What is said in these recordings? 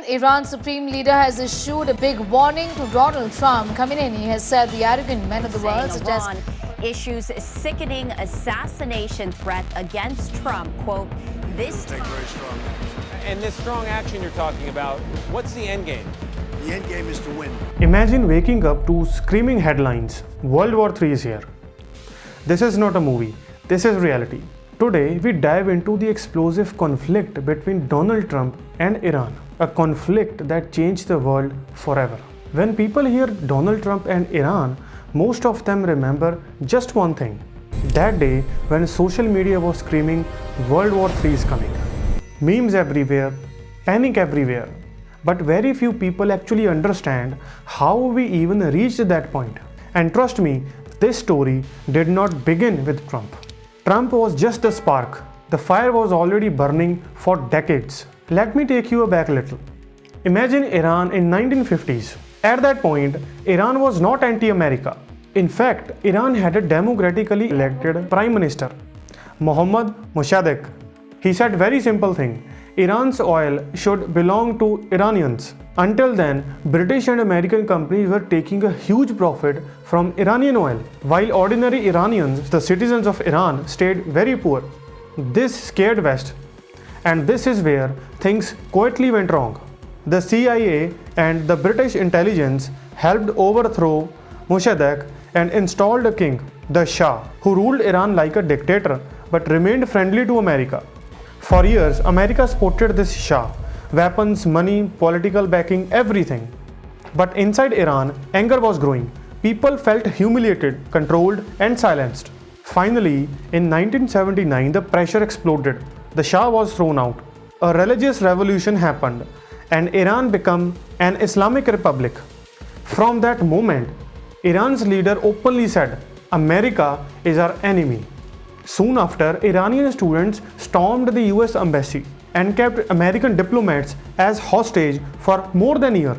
Iran's supreme leader has issued a big warning to Donald Trump. Khamenei has said the arrogant men of the world suggest issues a sickening assassination threat against Trump. Quote, this take very strong. And this strong action you're talking about, what's the end game? The end game is to win. Imagine waking up to screaming headlines, World War III is here. This is not a movie, this is reality. Today, we dive into the explosive conflict between Donald Trump and Iran, a conflict that changed the world forever. When people hear Donald Trump and Iran, most of them remember just one thing. That day when social media was screaming, World War III is coming. Memes everywhere, panic everywhere. But very few people actually understand how we even reached that point. And trust me, this story did not begin with Trump. Trump was just the spark. The fire was already burning for decades. Let me take you back a little. Imagine Iran in 1950s. At that point, Iran was not anti-America. In fact, Iran had a democratically elected prime minister, Mohammad Mossadegh. He said very simple thing. Iran's oil should belong to Iranians. Until then, British and American companies were taking a huge profit from Iranian oil, while ordinary Iranians, the citizens of Iran, stayed very poor. This scared West, and this is where things quietly went wrong. The CIA and the British intelligence helped overthrow Mossadegh and installed a king, the Shah, who ruled Iran like a dictator but remained friendly to America. For years, America supported this Shah. Weapons, money, political backing, everything. But inside Iran, anger was growing. People felt humiliated, controlled, and silenced. Finally, in 1979, the pressure exploded. The Shah was thrown out. A religious revolution happened, and Iran became an Islamic Republic. From that moment, Iran's leader openly said, America is our enemy. Soon after, Iranian students stormed the US embassy and kept American diplomats as hostage for more than a year.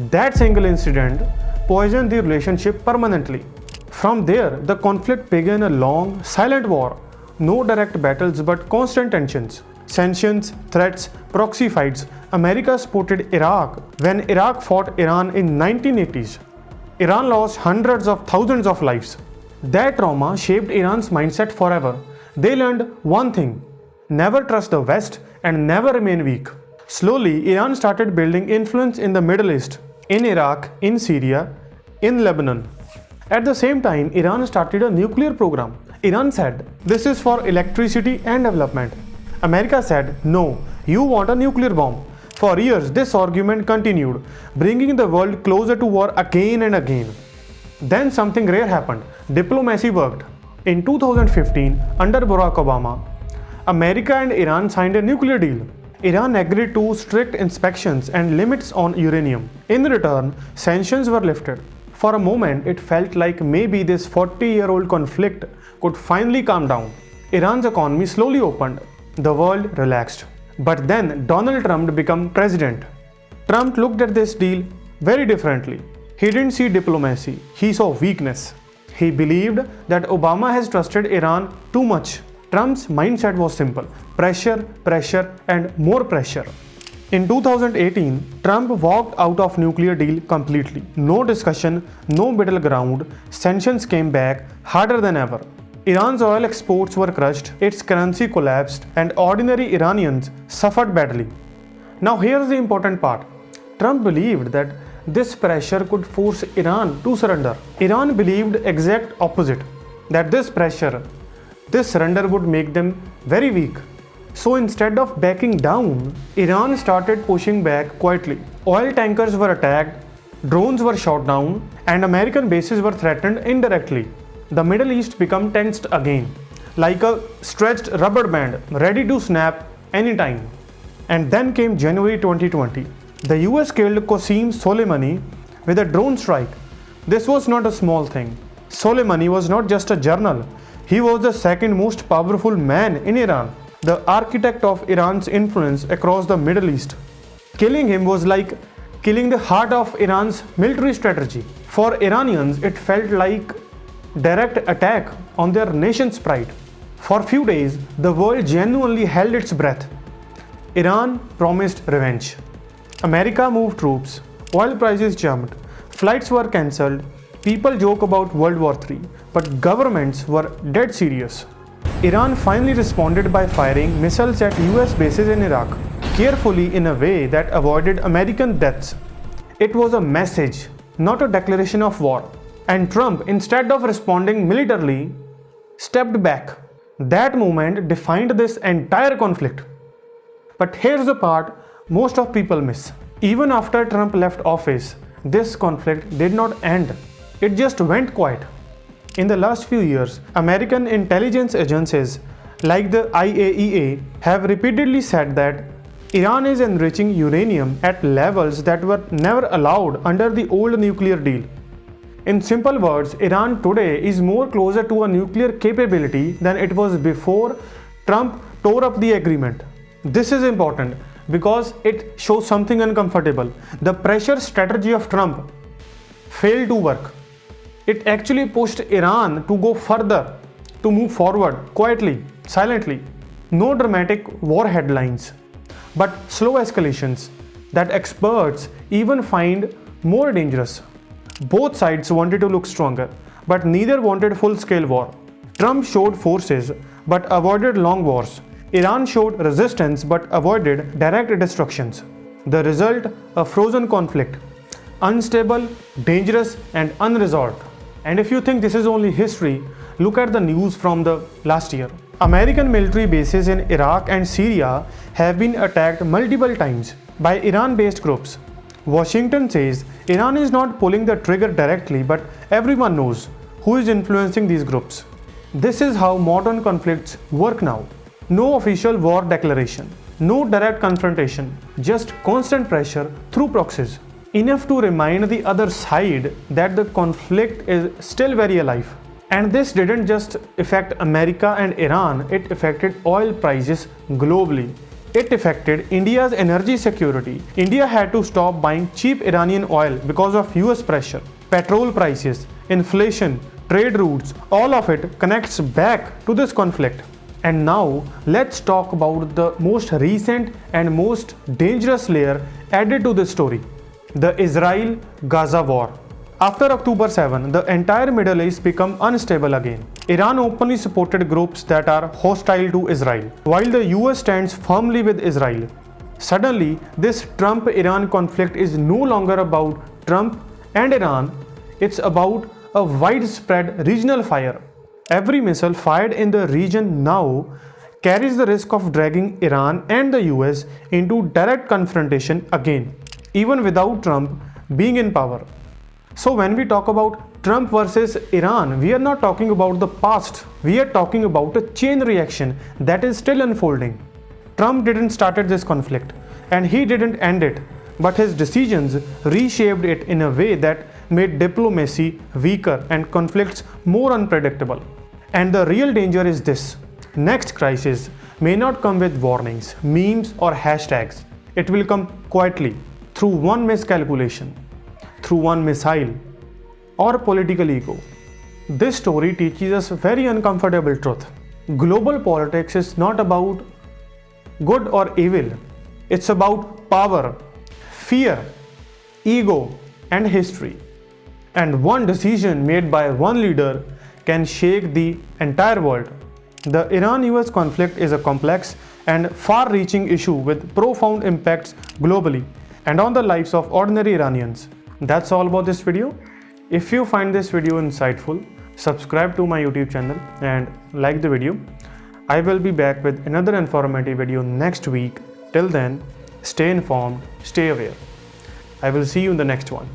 That single incident poisoned the relationship permanently. From there, the conflict began a long, silent war. No direct battles but constant tensions. Sanctions, threats, proxy fights. America supported Iraq when Iraq fought Iran in 1980s. Iran lost hundreds of thousands of lives. That trauma shaped Iran's mindset forever. They learned one thing: never trust the West and never remain weak. Slowly, Iran started building influence in the Middle East, in Iraq, in Syria, in Lebanon. At the same time, Iran started a nuclear program. Iran said, this is for electricity and development. America said, no, you want a nuclear bomb. For years, this argument continued, bringing the world closer to war again and again. Then something rare happened. Diplomacy worked. In 2015, under Barack Obama, America and Iran signed a nuclear deal. Iran agreed to strict inspections and limits on uranium. In return, sanctions were lifted. For a moment, it felt like maybe this 40-year-old conflict could finally calm down. Iran's economy slowly opened. The world relaxed. But then Donald Trump became president. Trump looked at this deal very differently. He didn't see diplomacy, he saw weakness. He believed that Obama has trusted Iran too much. Trump's mindset was simple: pressure, pressure, and more pressure. In 2018, Trump walked out of nuclear deal completely. No discussion, no middle ground. Sanctions came back harder than ever. Iran's oil exports were crushed, its currency collapsed, and ordinary Iranians suffered badly. Now here's the important part. Trump believed that this pressure could force Iran to surrender. Iran believed exact opposite, that this pressure, this surrender would make them very weak. So instead of backing down, Iran started pushing back quietly. Oil tankers were attacked, drones were shot down, and American bases were threatened indirectly. The Middle East became tensed again, like a stretched rubber band, ready to snap anytime. And then came January 2020. The US killed Qasem Soleimani with a drone strike. This was not a small thing. Soleimani was not just a general, he was the second most powerful man in Iran, the architect of Iran's influence across the Middle East. Killing him was like killing the heart of Iran's military strategy. For Iranians, it felt like direct attack on their nation's pride. For few days, the world genuinely held its breath. Iran promised revenge. America moved troops, oil prices jumped, flights were cancelled, people joke about World War III, but governments were dead serious. Iran finally responded by firing missiles at US bases in Iraq, carefully in a way that avoided American deaths. It was a message, not a declaration of war. And Trump, instead of responding militarily, stepped back. That moment defined this entire conflict. But here's the part most of people miss. Even after Trump left office, this conflict did not end. It just went quiet. In the last few years, American intelligence agencies like the IAEA have repeatedly said that Iran is enriching uranium at levels that were never allowed under the old nuclear deal. In simple words, Iran today is more closer to a nuclear capability than it was before Trump tore up the agreement. This is important because it shows something uncomfortable. The pressure strategy of Trump failed to work. It actually pushed Iran to go further, to move forward quietly, silently. No dramatic war headlines, but slow escalations that experts even find more dangerous. Both sides wanted to look stronger, but neither wanted full-scale war. Trump showed forces but avoided long wars. Iran showed resistance but avoided direct destructions. The result, a frozen conflict, unstable, dangerous, and unresolved. And if you think this is only history, look at the news from the last year. American military bases in Iraq and Syria have been attacked multiple times by Iran-based groups. Washington says Iran is not pulling the trigger directly, but everyone knows who is influencing these groups. This is how modern conflicts work now. No official war declaration, no direct confrontation, just constant pressure through proxies. Enough to remind the other side that the conflict is still very alive. And this didn't just affect America and Iran, it affected oil prices globally. It affected India's energy security. India had to stop buying cheap Iranian oil because of US pressure. Petrol prices, inflation, trade routes, all of it connects back to this conflict. And now let's talk about the most recent and most dangerous layer added to this story. The Israel-Gaza war. After October 7, the entire Middle East became unstable again. Iran openly supported groups that are hostile to Israel, while the US stands firmly with Israel. Suddenly, this Trump-Iran conflict is no longer about Trump and Iran, it's about a widespread regional fire. Every missile fired in the region now carries the risk of dragging Iran and the US into direct confrontation again, even without Trump being in power. So when we talk about Trump versus Iran, we are not talking about the past. We are talking about a chain reaction that is still unfolding. Trump didn't start this conflict and he didn't end it, but his decisions reshaped it in a way that made diplomacy weaker and conflicts more unpredictable. And the real danger is this: next crisis may not come with warnings, memes, or hashtags. It will come quietly through one miscalculation, through one missile, or political ego. This story teaches us a very uncomfortable truth. Global politics is not about good or evil. It's about power, fear, ego, and history. And one decision made by one leader can shake the entire world. The Iran-US conflict is a complex and far-reaching issue with profound impacts globally and on the lives of ordinary Iranians. That's all about this video. If you find this video insightful, subscribe to my YouTube channel and like the video. I will be back with another informative video next week. Till then, stay informed, stay aware. I will see you in the next one.